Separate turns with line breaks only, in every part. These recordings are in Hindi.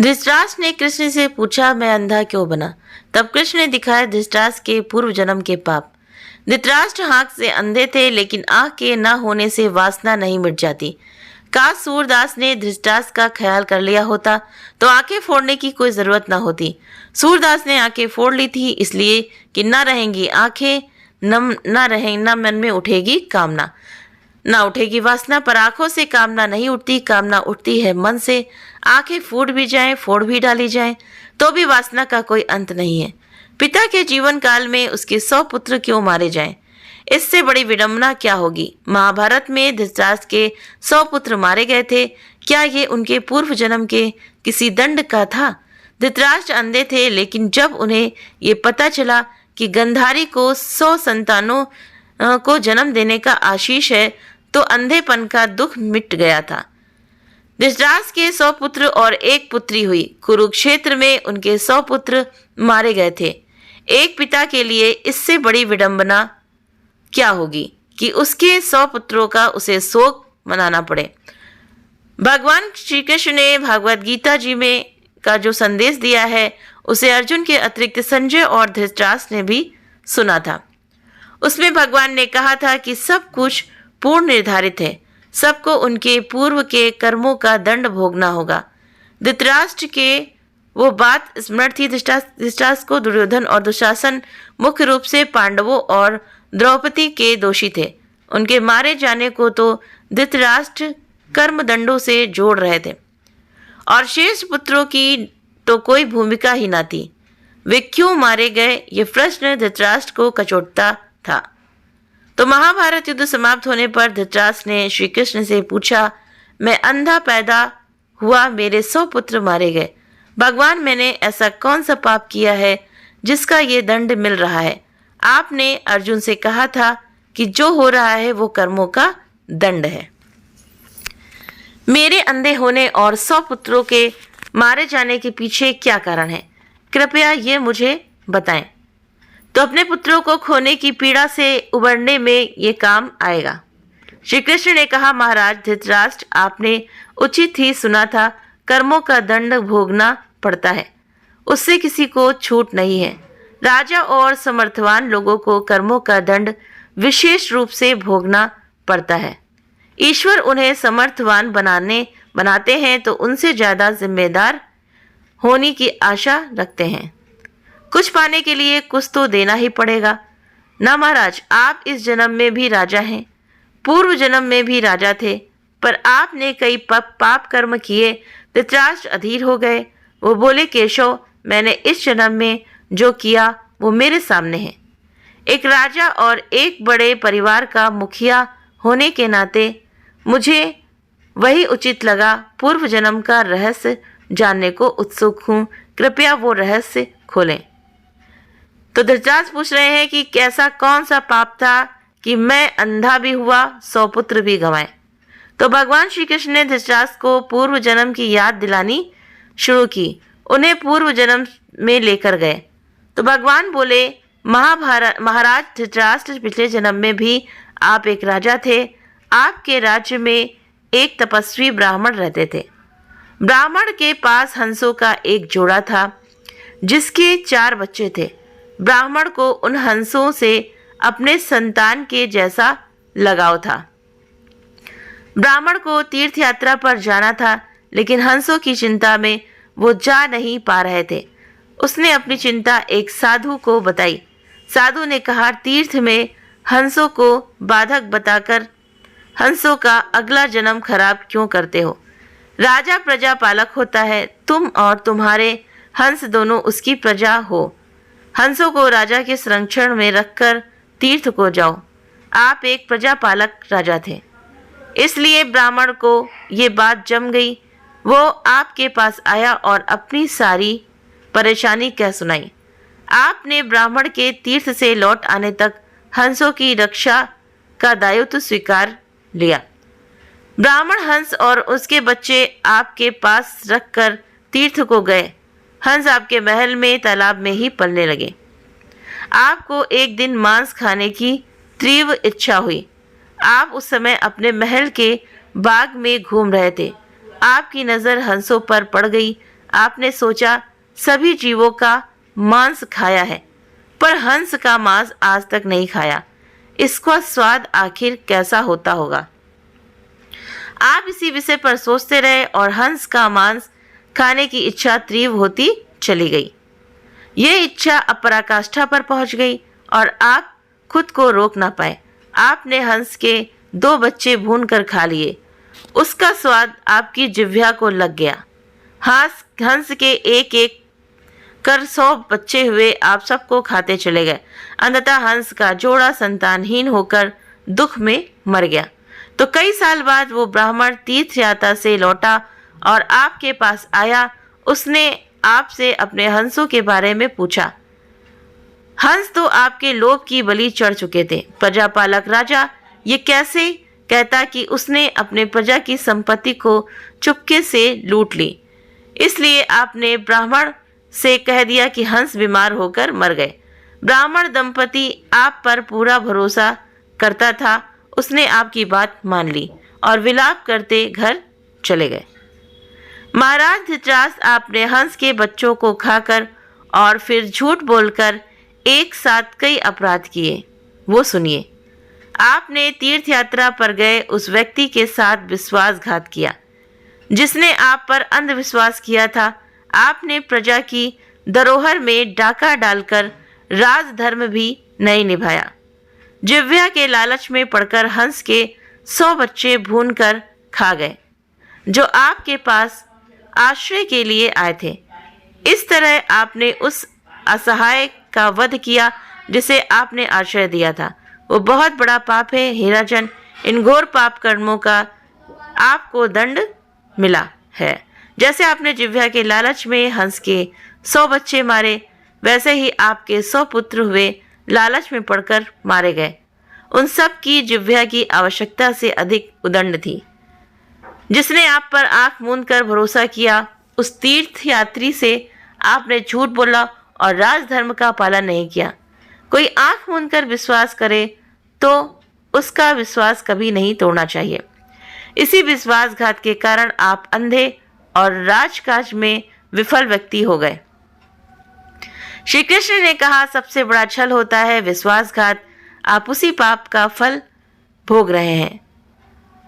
धृतराष्ट्र ने कृष्ण से पूछा, मैं अंधा क्यों बना? तब कृष्ण ने दिखाया धृतराष्ट्र के पूर्व जन्म के पाप। धृतराष्ट्र आंख से अंधे थे, लेकिन आंख के न होने से वासना नहीं मिट जाती। काश सूरदास ने धृतराष्ट्र का ख्याल कर लिया होता तो आंखें फोड़ने की कोई जरूरत न होती। सूरदास ने आंखें फोड़ ली थी इसलिए कि न रहेंगी आंखें, न मन में उठेगी कामना, ना उठेगी वासना। पर आंखों से कामना नहीं उठती, कामना उठती है मन से। आंखें फूट भी जाएं, फोड़ भी डाली जाएं, तो भी वासना का कोई अंत नहीं है। पिता के जीवन काल में उसके 100 पुत्र क्यों मारे जाएं? इससे बड़ी विडंबना क्या होगी? महाभारत में धृतराष्ट्र के 100 पुत्र मारे गए थे। क्या ये उनके पूर्व जन्म के किसी दंड का था? धृतराष्ट्र अंधे थे, लेकिन जब उन्हें ये पता चला कि गंधारी को 100 संतानों को जन्म देने का आशीष है, तो अंधेपन का दुख मिट गया था। धृतराष्ट्र के 100 पुत्र और एक पुत्री हुई। कुरुक्षेत्र में उनके 100 पुत्र मारे गए थे। एक पिता के लिए इससे बड़ी विडंबना क्या होगी कि उसके 100 पुत्रों का उसे शोक मनाना पड़े। भगवान श्री कृष्ण ने भगवद गीता जी में का जो संदेश दिया है उसे अर्जुन के अतिरिक्त संजय और धृतराष्ट्र ने भी सुना था। उसमें भगवान ने कहा था कि सब कुछ पूर्ण निर्धारित है, सबको उनके पूर्व के कर्मों का दंड भोगना होगा। धृतराष्ट्र के वो बात स्मरण थी। धृतराष्ट्र को दुर्योधन और दुशासन मुख्य रूप से पांडवों और द्रौपदी के दोषी थे। उनके मारे जाने को तो धृतराष्ट्र कर्म दंडों से जोड़ रहे थे और शेष पुत्रों की तो कोई भूमिका ही ना थी। वे क्यों मारे गए, ये प्रश्न धृतराष्ट्र को कचोटता था। तो महाभारत युद्ध समाप्त होने पर धृतराष्ट्र ने श्री कृष्ण से पूछा, मैं अंधा पैदा हुआ, मेरे 100 पुत्र मारे गए। भगवान, मैंने ऐसा कौन सा पाप किया है जिसका ये दंड मिल रहा है? आपने अर्जुन से कहा था कि जो हो रहा है वो कर्मों का दंड है। मेरे अंधे होने और 100 पुत्रों के मारे जाने के पीछे क्या कारण है? कृपया ये मुझे बताएं, तो अपने पुत्रों को खोने की पीड़ा से उबरने में ये काम आएगा। श्री कृष्ण ने कहा, महाराज धृतराष्ट्र, आपने उचित ही सुना था, कर्मों का दंड भोगना पड़ता है, उससे किसी को छूट नहीं है। राजा और समर्थवान लोगों को कर्मों का दंड विशेष रूप से भोगना पड़ता है। ईश्वर उन्हें समर्थवान बनाते हैं तो उनसे ज्यादा जिम्मेदार होने की आशा रखते हैं। कुछ पाने के लिए कुछ तो देना ही पड़ेगा ना महाराज। आप इस जन्म में भी राजा हैं, पूर्व जन्म में भी राजा थे, पर आपने कई पाप कर्म किए। धृतराष्ट्र अधीर हो गए। वो बोले, केशव, मैंने इस जन्म में जो किया वो मेरे सामने है। एक राजा और एक बड़े परिवार का मुखिया होने के नाते मुझे वही उचित लगा। पूर्व जन्म का रहस्य जानने को उत्सुक हूँ, कृपया वो रहस्य खोलें। तो धृतराष्ट्र पूछ रहे हैं कि कैसा कौन सा पाप था कि मैं अंधा भी हुआ, 100 पुत्र भी गंवाए। तो भगवान श्री कृष्ण ने धृतराष्ट्र को पूर्व जन्म की याद दिलानी शुरू की, उन्हें पूर्व जन्म में लेकर गए। तो भगवान बोले, महाराज धृतराष्ट्र, पिछले जन्म में भी आप एक राजा थे। आपके राज्य में एक तपस्वी ब्राह्मण रहते थे। ब्राह्मण के पास हंसों का एक जोड़ा था जिसके 4 बच्चे थे। ब्राह्मण को उन हंसों से अपने संतान के जैसा लगाव था। ब्राह्मण को तीर्थ यात्रा पर जाना था, लेकिन हंसों की चिंता में वो जा नहीं पा रहे थे। उसने अपनी चिंता एक साधु को बताई। साधु ने कहा, तीर्थ में हंसों को बाधक बताकर हंसों का अगला जन्म खराब क्यों करते हो? राजा प्रजा पालक होता है, तुम और तुम्हारे हंस दोनों उसकी प्रजा हो। हंसों को राजा के संरक्षण में रखकर तीर्थ को जाओ। आप एक प्रजा पालक राजा थे, इसलिए ब्राह्मण को ये बात जम गई। वो आपके पास आया और अपनी सारी परेशानी कह सुनाई। आपने ब्राह्मण के तीर्थ से लौट आने तक हंसों की रक्षा का दायित्व स्वीकार लिया। ब्राह्मण हंस और उसके बच्चे आपके पास रखकर तीर्थ को गए। हंस आपके महल में तालाब में ही पलने लगे। आपको एक दिन मांस खाने की तीव्र इच्छा हुई। आप उस समय अपने महल के बाग में घूम रहे थे। आपकी नज़र हंसों पर पड़ गई। आपने सोचा सभी जीवों का मांस खाया है, पर हंस का मांस आज तक नहीं खाया। इसका स्वाद आखिर कैसा होता होगा। आप इसी विषय पर सोचते रहे और हंस का मांस खाने की इच्छा तीव्र होती चली गई। यह इच्छा अब पराकाष्ठा पर पहुंच गई और आप खुद को रोक ना पाए। आपने हंस के 2 बच्चे भून कर खा लिए। उसका स्वाद आपकी जिह्वा को लग गया। हंस के एक एक कर 100 बच्चे हुए, आप सबको खाते चले गए। अंततः हंस का जोड़ा संतानहीन होकर दुख में मर गया। तो कई साल बाद वो ब्राह्मण तीर्थ यात्रा से लौटा और आपके पास आया। उसने आपसे अपने हंसों के बारे में पूछा। हंस तो आपके लोभ की बलि चढ़ चुके थे। प्रजापालक राजा ये कैसे कहता कि उसने अपने प्रजा की संपत्ति को चुपके से लूट ली। इसलिए आपने ब्राह्मण से कह दिया कि हंस बीमार होकर मर गए। ब्राह्मण दंपति आप पर पूरा भरोसा करता था। उसने आपकी बात मान ली और विलाप करते घर चले गए। महाराज धृतराष्ट्र, आपने हंस के बच्चों को खाकर और फिर झूठ बोलकर एक साथ कई अपराध किए। वो सुनिए। आपने तीर्थ यात्रा पर गए उस व्यक्ति के साथ विश्वासघात किया जिसने आप पर अंधविश्वास किया था। आपने प्रजा की धरोहर में डाका डालकर राजधर्म भी नहीं निभाया। जिह्वा के लालच में पड़कर हंस के 100 बच्चे भून कर खा गए जो आपके पास आश्रय के लिए आए थे। इस तरह आपने उस असहाय का वध किया जिसे आपने आश्रय दिया था। वो बहुत बड़ा पाप है। हे राजन, इन घोर पाप कर्मों का आपको दंड मिला है। जैसे आपने जिह्वा के लालच में हंस के 100 बच्चे मारे, वैसे ही आपके 100 पुत्र हुए लालच में पड़कर मारे गए। उन सब की जिह्वा की आवश्यकता से अधिक उदंड थी। जिसने आप पर आंख मूंद कर भरोसा किया, उस तीर्थ यात्री से आपने झूठ बोला और राजधर्म का पालन नहीं किया। कोई आंख मूंद कर विश्वास करे तो उसका विश्वास कभी नहीं तोड़ना चाहिए। इसी विश्वासघात के कारण आप अंधे और राजकाज में विफल व्यक्ति हो गए। श्री कृष्ण ने कहा, सबसे बड़ा छल होता है विश्वासघात। आप उसी पाप का फल भोग रहे हैं।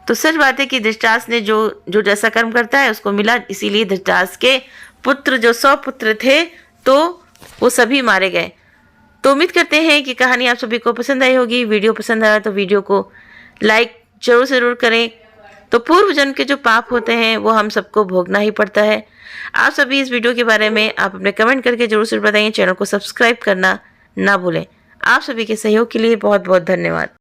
तो सच बात है कि धृतराष्ट्र ने जो जैसा कर्म करता है उसको मिला। इसीलिए धृतराष्ट्र के पुत्र जो 100 पुत्र थे तो वो सभी मारे गए। तो उम्मीद करते हैं कि कहानी आप सभी को पसंद आई होगी। वीडियो पसंद आया तो वीडियो को लाइक जरूर करें। तो पूर्व जन्म के जो पाप होते हैं वो हम सबको भोगना ही पड़ता है। आप सभी इस वीडियो के बारे में आप अपने कमेंट करके जरूर बताइए। चैनल को सब्सक्राइब करना ना भूलें। आप सभी के सहयोग के लिए बहुत बहुत धन्यवाद।